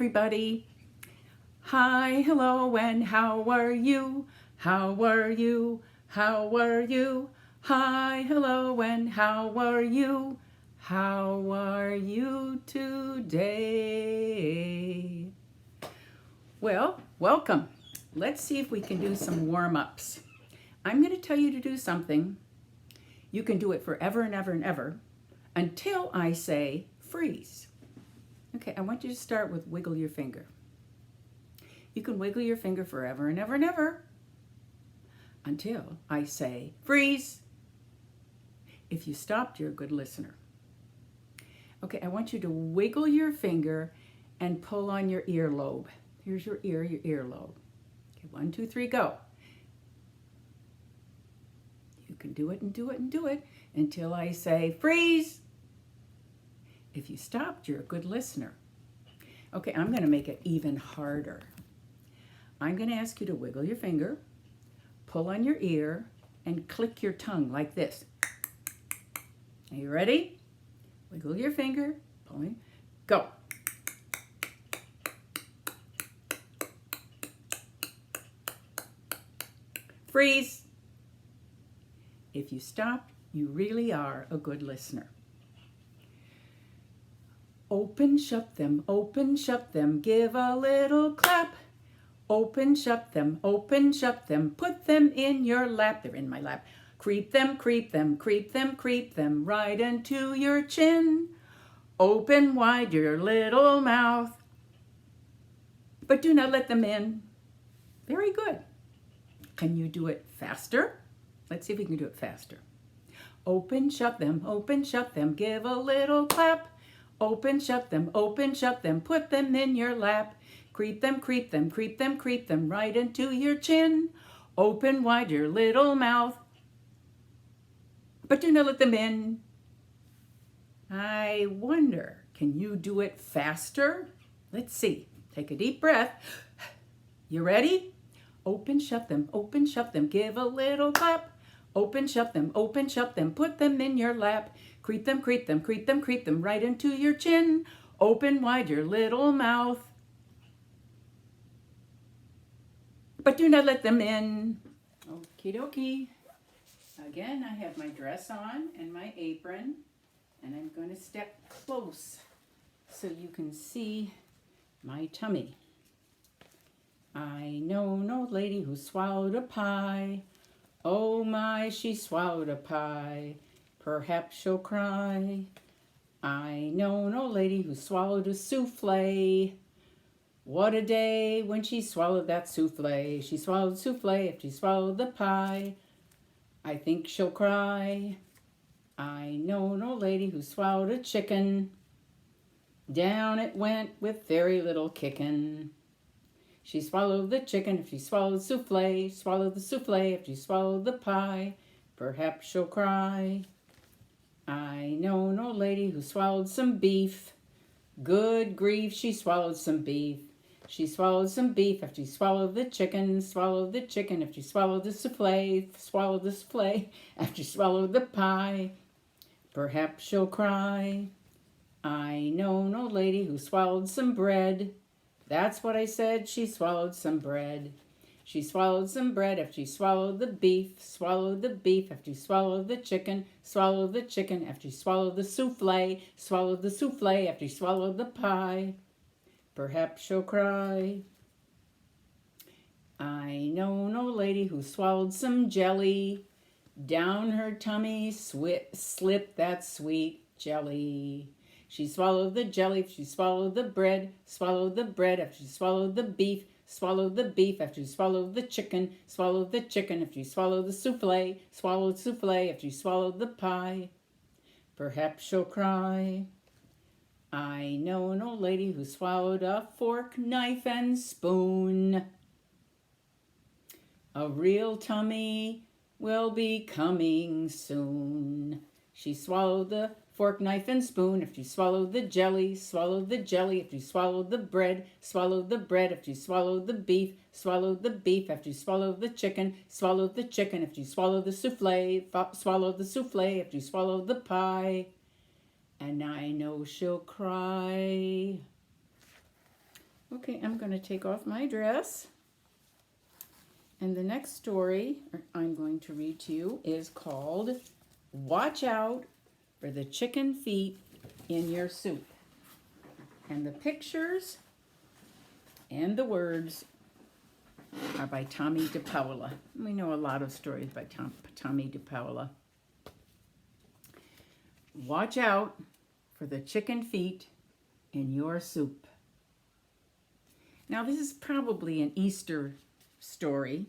everybody. Hi, hello, and how are you? How are you? How are you? Hi, hello, and how are you? How are you today? Well, welcome. Let's see if we can do some warm-ups. I'm going to tell you to do something. You can do it forever and ever and ever until I say freeze. Okay, I want you to start with wiggle your finger. You can wiggle your finger forever and ever and ever until I say freeze. If you stopped, you're a good listener. Okay, I want you to wiggle your finger and pull on your earlobe. Here's your earlobe. Okay, 1, 2, 3, go. You can do it and do it and do it until I say freeze. If you stopped, you're a good listener. Okay, I'm going to make it even harder. I'm going to ask you to wiggle your finger, pull on your ear, and click your tongue like this. Are you ready? Wiggle your finger, pull in, go. Freeze. If you stop, you really are a good listener. Open, shut them, give a little clap. Open, shut them, put them in your lap. They're in my lap. Creep them, right into your chin. Open wide your little mouth, but do not let them in. Very good. Can you do it faster? Let's see if we can do it faster. Open, shut them, give a little clap. Open, shut them, put them in your lap. Creep them, right into your chin. Open wide your little mouth, but do not let them in. I wonder, can you do it faster? Let's see. Take a deep breath. You ready? Open, shut them, give a little clap. Open, shut them, put them in your lap. Creep them, right into your chin. Open wide your little mouth, but do not let them in. Okie dokie. Again, I have my dress on and my apron, and I'm going to step close so you can see my tummy. I know no lady who swallowed a pie. Oh my, she swallowed a pie. Perhaps she'll cry. I know no lady who swallowed a souffle. What a day when she swallowed that souffle. She swallowed souffle if she swallowed the pie. I think she'll cry. I know no lady who swallowed a chicken. Down it went with very little kickin'. She swallowed the chicken if she swallowed souffle. Swallowed the souffle if she swallowed the pie. Perhaps she'll cry. I know no lady who swallowed some beef. Good grief, she swallowed some beef. She swallowed some beef if she swallowed the chicken. Swallowed the chicken if she swallowed the souffle. Swallowed the souffle if she swallowed the pie. Perhaps she'll cry. I know no lady who swallowed some bread. That's what I said, she swallowed some bread. She swallowed some bread if she swallowed the beef. Swallowed the beef if she swallowed the chicken. Swallowed the chicken if she swallowed the souffle. Swallowed the souffle if she swallowed the pie. Perhaps she'll cry. I know no lady who swallowed some jelly. Down her tummy slipped that sweet jelly. She swallowed the jelly if she swallowed the bread. Swallowed the bread if she swallowed the beef. Swallowed the beef if she swallowed the chicken. Swallowed the chicken if she swallowed the souffle. Swallowed souffle if she swallowed the pie. Perhaps she'll cry. I know no lady who swallowed a fork, knife, and spoon. A real tummy will be coming soon. She swallowed the fork, knife, and spoon if she swallowed the jelly. Swallowed the jelly if she swallowed the bread. Swallowed the bread if she swallowed the beef. Swallowed the beef if she swallowed the chicken. Swallowed the chicken if she swallowed the souffle. Swallowed the souffle if she swallowed the pie. And I know she'll cry. Okay, I'm going to take off my dress. And the next story I'm going to read to you is called Watch Out for the Chicken Feet in Your Soup. And the pictures and the words are by Tommy DePaola. We know a lot of stories by Tommy DePaola. Watch out for the chicken feet in your soup. Now, this is probably an Easter story,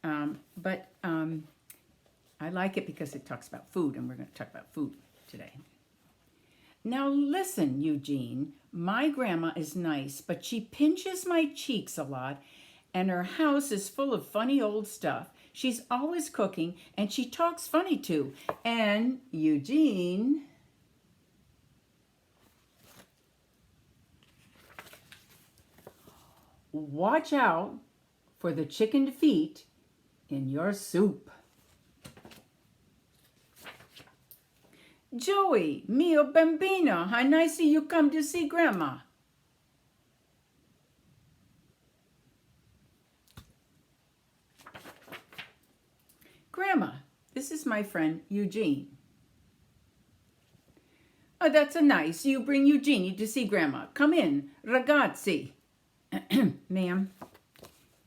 but I like it because it talks about food, and we're going to talk about food today. Now listen, Eugene, my grandma is nice, but she pinches my cheeks a lot, and her house is full of funny old stuff. She's always cooking, and she talks funny too. And Eugene, watch out for the chicken feet in your soup. Joey, mio bambino, how nice you come to see Grandma. Grandma, this is my friend Eugene. Oh, that's a nice. You bring Eugenie to see Grandma. Come in, ragazzi. Ma'am,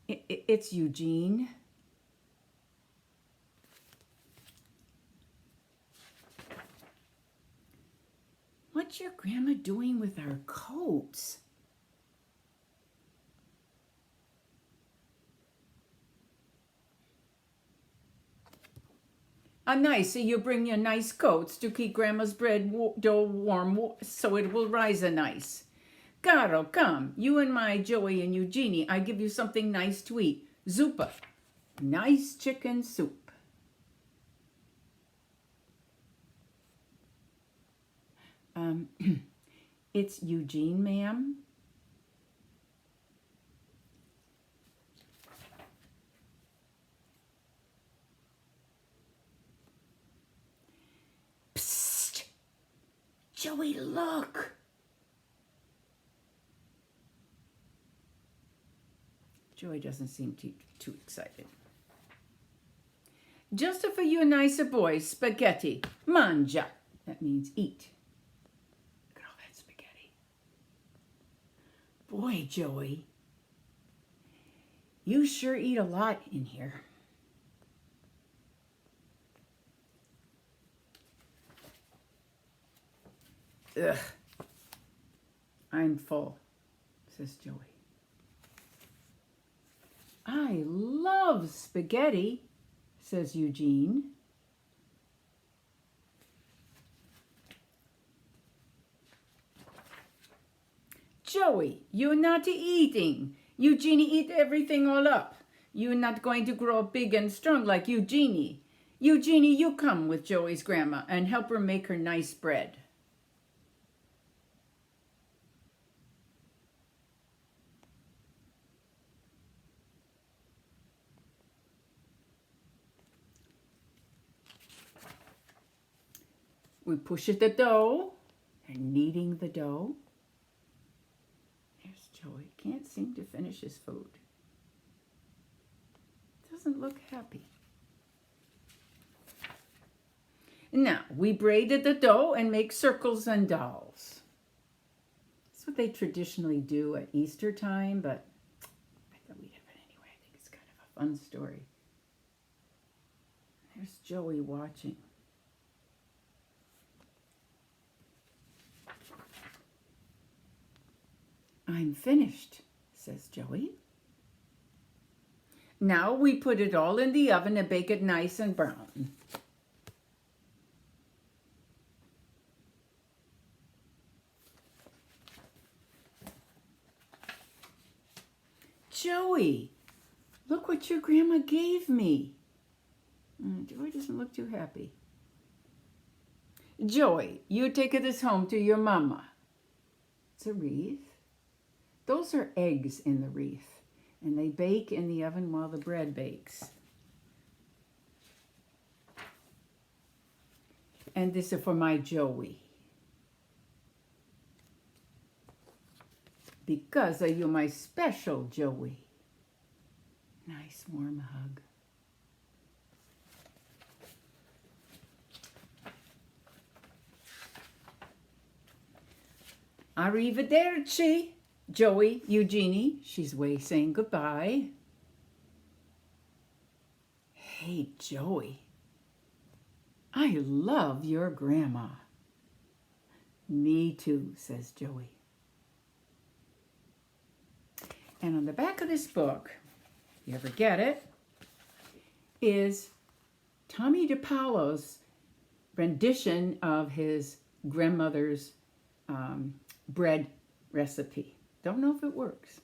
it's Eugene. What's your grandma doing with our coats? Nice. So you bring your nice coats to keep Grandma's bread dough warm so it will rise a nice. Caro, come. You and my Joey and Eugenie, I give you something nice to eat. Zuppa. Nice chicken soup. It's Eugene, ma'am. Psst! Joey, look! Joey doesn't seem too excited. Just for you nicer boys, spaghetti. Mangia. That means eat. Look at all that spaghetti. Boy, Joey, you sure eat a lot in here. Ugh. I'm full, says Joey. I love spaghetti, says Eugene. Joey, you're not eating. Eugenie eat everything all up. You're not going to grow big and strong like Eugenie. Eugenie, you come with Joey's grandma and help her make her nice bread. We push at the dough and kneading the dough. There's Joey. Can't seem to finish his food. Doesn't look happy. Now, we braided the dough and make circles and dolls. That's what they traditionally do at Easter time, but I thought we'd have it anyway. I think it's kind of a fun story. There's Joey watching. I'm finished, says Joey. Now we put it all in the oven and bake it nice and brown. Joey, look what your grandma gave me. Joey doesn't look too happy. Joey, you take this home to your mama. It's a wreath. Those are eggs in the wreath, and they bake in the oven while the bread bakes. And this is for my Joey. Because of you, my special Joey. Nice warm hug. Arrivederci, Joey, Eugenie. She's saying goodbye. Hey, Joey, I love your grandma. Me too, says Joey. And on the back of this book, if you ever get it, is Tommy DePaulo's rendition of his grandmother's bread recipe. Don't know if it works.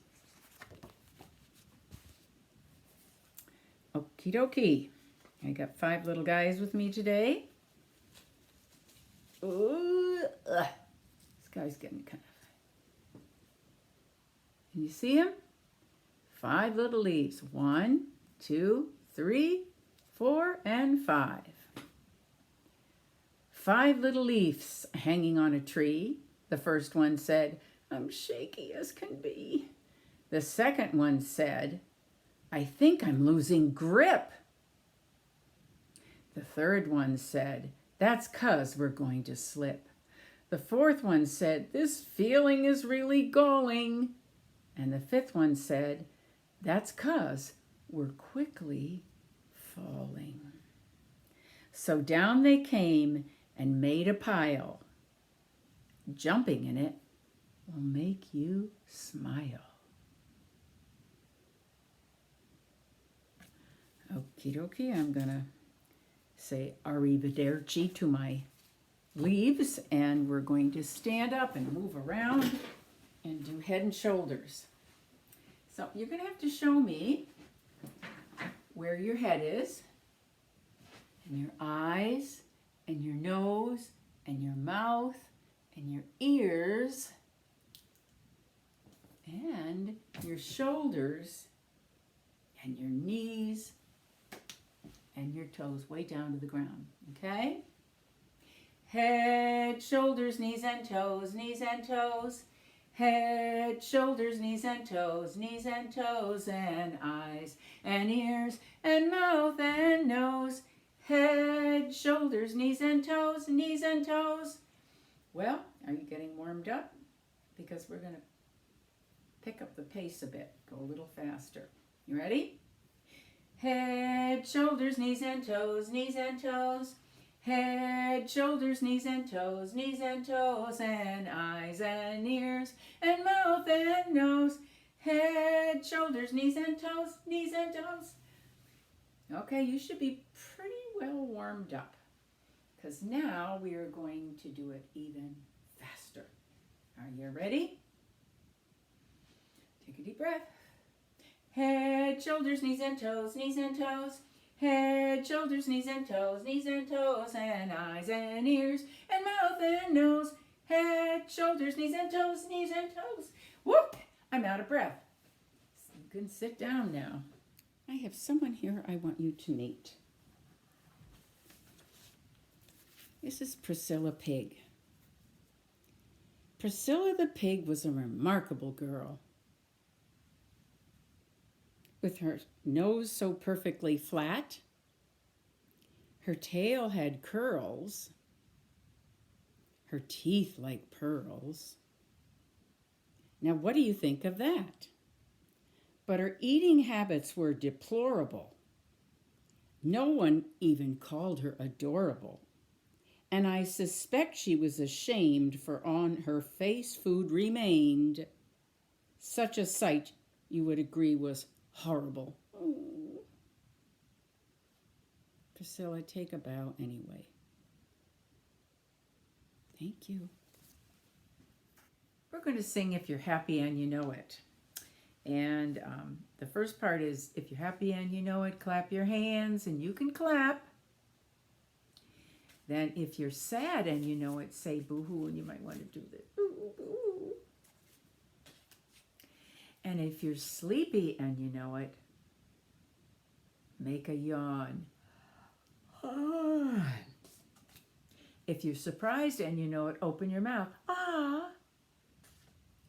Okie dokie. I got 5 little guys with me today. Ooh, this guy's getting kind of... Can you see him? 5 little leaves. 1, 2, 3, 4, and 5. 5 little leaves hanging on a tree. The first one said, I'm shaky as can be. The second one said, I think I'm losing grip. The third one said, that's 'cause we're going to slip. The fourth one said, this feeling is really galling. And the fifth one said, that's 'cause we're quickly falling. So down they came and made a pile. Jumping in it will make you smile. Okie dokie, I'm gonna say arrivederci to my leaves, and we're going to stand up and move around and do head and shoulders. So you're gonna have to show me where your head is, and your eyes, and your nose, and your mouth, and your ears, and your shoulders, and your knees, and your toes way down to the ground, okay? Head, shoulders, knees and toes, knees and toes. Head, shoulders, knees and toes, and eyes, and ears, and mouth, and nose. Head, shoulders, knees and toes, knees and toes. Well, are you getting warmed up? Because we're going to pick up the pace a bit, go a little faster. You ready? Head, shoulders, knees and toes, knees and toes. Head, shoulders, knees and toes, and eyes and ears, and mouth and nose. Head, shoulders, knees and toes, knees and toes. Okay, you should be pretty well warmed up, because now we are going to do it even faster. Are you ready? Take a deep breath. Head, shoulders, knees and toes, knees and toes. Head, shoulders, knees and toes, and eyes and ears, and mouth and nose. Head, shoulders, knees and toes, Whoop! I'm out of breath. So you can sit down now. I have someone here I want you to meet. This is Priscilla Pig. Priscilla the pig was a remarkable girl. With her nose so perfectly flat, her tail had curls, her teeth like pearls. Now, what do you think of that? But her eating habits were deplorable. No one even called her adorable. And I suspect she was ashamed, for on her face food remained. Such a sight, you would agree, was horrible. Oh. Priscilla, take a bow anyway. Thank you. We're going to sing If You're Happy and You Know It. And the first part is, if you're happy and you know it, clap your hands, and you can clap. Then if you're sad and you know it, say boo-hoo, and you might want to do this. Boo-hoo. And if you're sleepy and you know it, make a yawn. Ah. If you're surprised and you know it, open your mouth. Ah.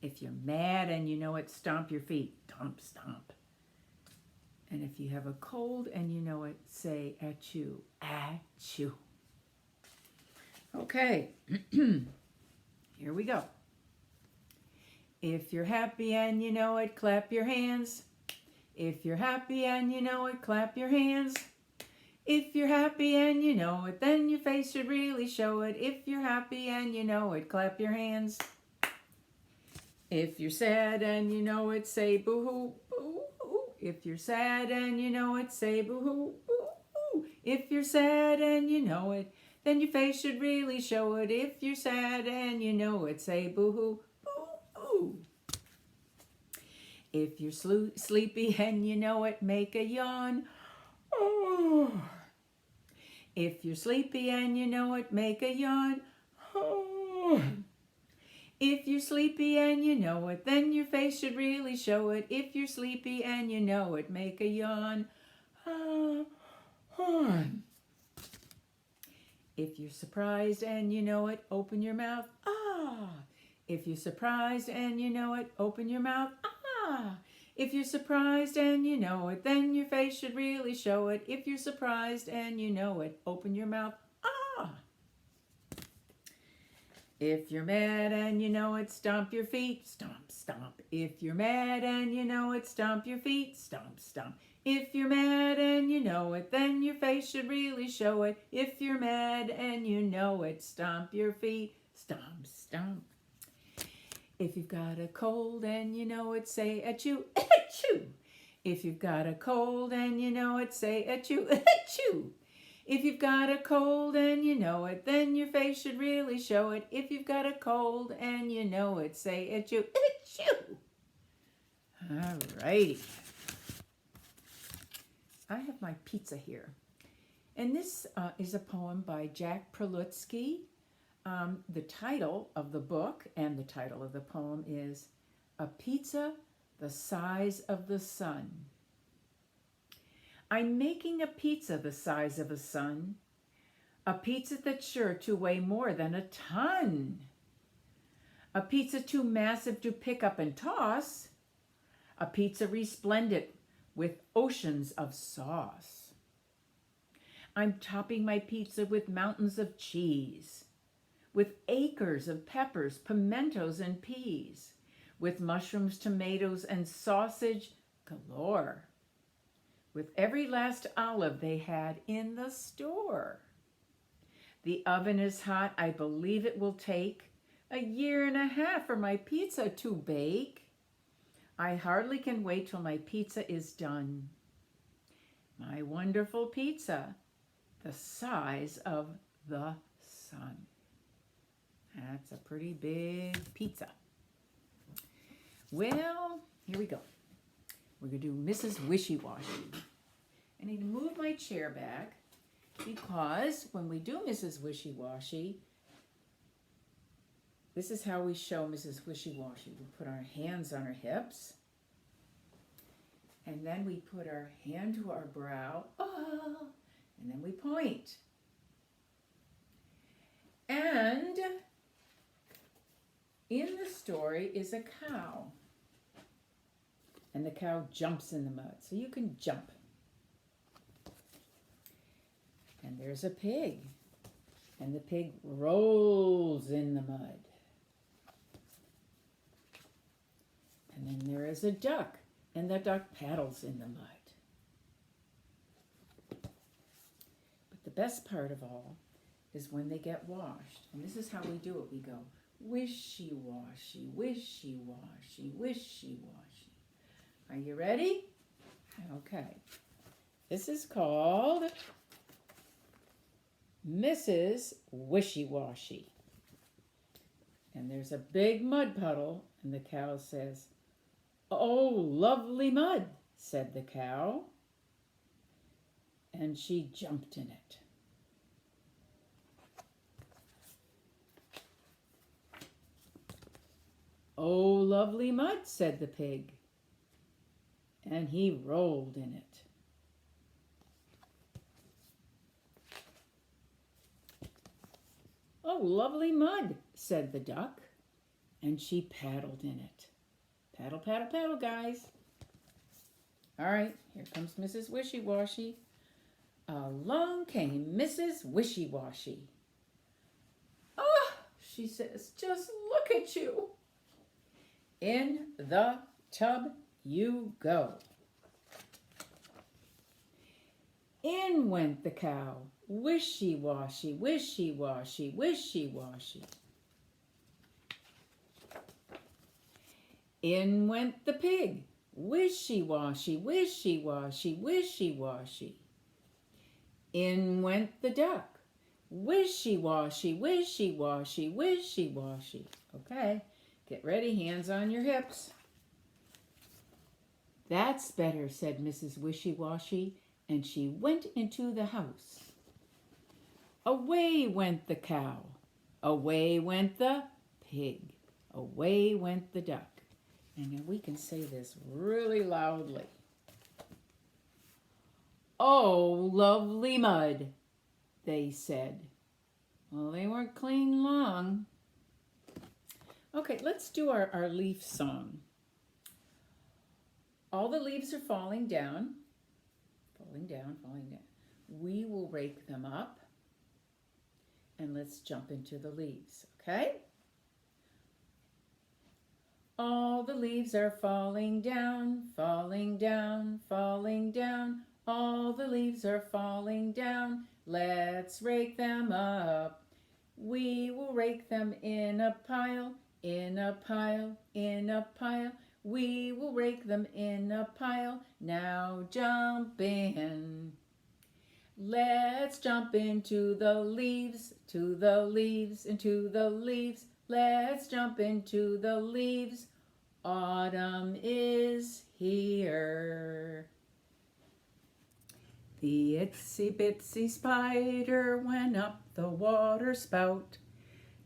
If you're mad and you know it, stomp your feet. Stomp, stomp. And if you have a cold and you know it, say achoo, achoo. Okay, here we go. If you're happy and you know it, clap your hands. If you're happy and you know it, clap your hands. If you're happy and you know it, then your face should really show it. If you're happy and you know it, clap your hands. If you're sad and you know it, say boo-hoo, boo-hoo. If you're sad and you know it, say boo-hoo, boo-hoo. If you're sad and you know it, then your face should really show it. If you're sad and you know it, say boo-hoo, boo-hoo. If you're sleepy and you know it, make a yawn. Oh. If you're sleepy and you know it, make a yawn. Oh. If you're sleepy and you know it, then your face should really show it. If you're sleepy and you know it, make a yawn. If you're surprised and you know it, open your mouth. Ah. If you're surprised and you know it, open your mouth. Ah. If you're surprised and you know it, then your face should really show it. If you're surprised and you know it, open your mouth. Ah. If you're mad and you know it, stomp your feet. Stomp, stomp. If you're mad and you know it, stomp your feet. Stomp, stomp. If you're mad and you know it, then your face should really show it. If you're mad and you know it, stomp your feet. Stomp, stomp. If you've got a cold and you know it, say achoo, achoo. If you've got a cold and you know it, say achoo, achoo. If you've got a cold and you know it, then your face should really show it. If you've got a cold and you know it, say achoo, achoo. All righty. I have my pizza here. And this is a poem by Jack Prelutsky. The title of the book and the title of the poem is A Pizza the Size of the Sun. I'm making a pizza the size of a sun, a pizza that's sure to weigh more than a ton, a pizza too massive to pick up and toss, a pizza resplendent with oceans of sauce. I'm topping my pizza with mountains of cheese, with acres of peppers, pimentos, and peas, with mushrooms, tomatoes, and sausage galore, with every last olive they had in the store. The oven is hot. I believe it will take a year and a half for my pizza to bake. I hardly can wait till my pizza is done. My wonderful pizza, the size of the sun. That's a pretty big pizza. Well, here we go. We're going to do Mrs. Wishy Washy. I need to move my chair back because when we do Mrs. Wishy Washy, this is how we show Mrs. Wishy Washy. We put our hands on our hips, and then we put our hand to our brow, and then we point. And in the story is a cow, and the cow jumps in the mud, so you can jump. And there's a pig, and the pig rolls in the mud. And then there is a duck, and the duck paddles in the mud. But the best part of all is when they get washed. And this is how we do it. We go, wishy-washy, wishy-washy, wishy-washy. Are you ready? Okay. This is called Mrs. Wishy Washy. And there's a big mud puddle, and the cow says, "Oh, lovely mud," said the cow. And she jumped in it. "Oh, lovely mud," said the pig. And he rolled in it. "Oh, lovely mud," said the duck. and she paddled in it. Paddle, paddle, paddle, guys. All right, here comes Mrs. Wishy Washy. Along came Mrs. Wishy Washy. Ah, she says, just look at you. In the tub you go. In went the cow. Wishy washy, wishy washy, wishy washy. In went the pig. Wishy washy, wishy washy, wishy washy. In went the duck. Wishy washy, wishy washy, wishy washy. Okay, get ready, hands on your hips. That's better, said Mrs. Wishy Washy, and she went into the house. Away went the cow. Away went the pig. Away went the duck. And we can say this really loudly. Oh, lovely mud, they said. Well, they weren't clean long. Okay, let's do our leaf song. All the leaves are falling down. Falling down, falling down. We will rake them up. And let's jump into the leaves, okay? All the leaves are falling down, falling down, falling down. All the leaves are falling down. Let's rake them up. We will rake them in a pile, in a pile, in a pile. We will rake them in a pile. Now jump in. Let's jump into the leaves, to the leaves, into the leaves. Let's jump into the leaves. Autumn is here. The itsy bitsy spider went up the water spout.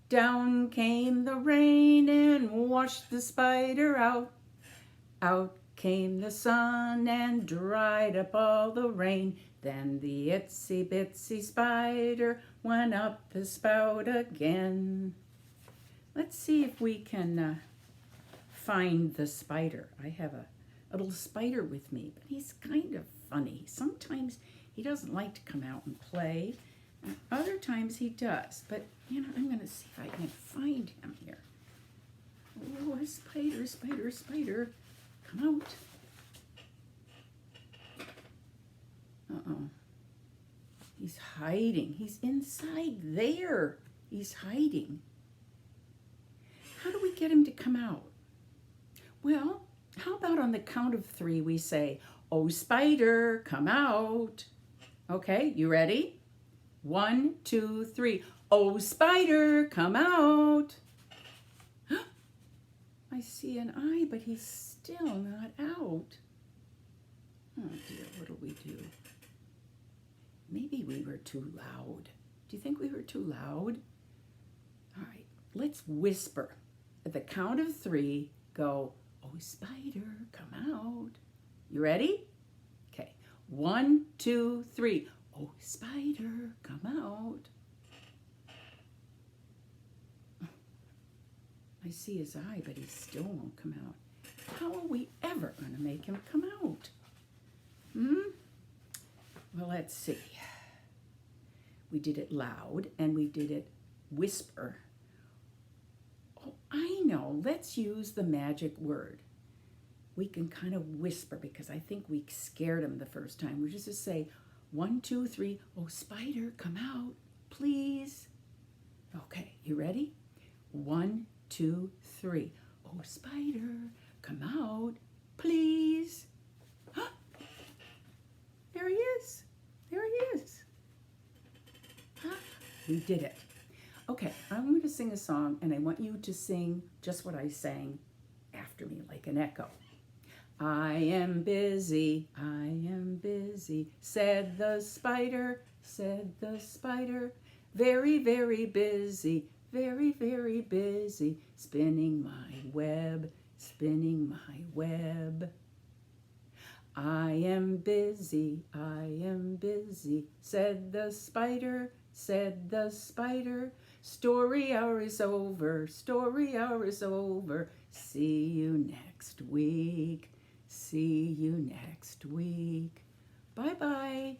Down came the rain and washed the spider out. Out came the sun and dried up all the rain. Then the itsy bitsy spider went up the spout again. Let's see if we can find the spider. I have a little spider with me, but he's kind of funny. Sometimes he doesn't like to come out and play. Other times he does, but I'm going to see if I can find him here. Oh, spider, spider, spider. Come out. Uh-oh. He's hiding. He's inside there. He's hiding. How do we get him to come out? Well, how about on the count of 3 we say, oh, spider, come out. Okay, you ready? 1, 2, 3. Oh, spider, come out. I see an eye, but he's still not out. Oh dear, what do we do? Maybe we were too loud. Do you think we were too loud? All right, let's whisper. At the count of 3, go, oh, spider, come out. You ready? Okay, 1, 2, 3. Oh, spider, come out. I see his eye, but he still won't come out. How are we ever going to make him come out? Well, let's see. We did it loud and we did it whisper. Oh, I know. Let's use the magic word. We can kind of whisper because I think we scared him the first time. We're just to say, 1, 2, 3. Oh, spider, come out, please. Okay, you ready? 1, 2, 3. Oh, spider, come out, please. There he is. There he is. We did it. Okay, I'm going to sing a song, and I want you to sing just what I sang after me, like an echo. I am busy, said the spider, very, very busy, very, very busy, spinning my web, spinning my web. I am busy, said the spider, Story hour is over. Story hour is over. See you next week. See you next week. Bye-bye.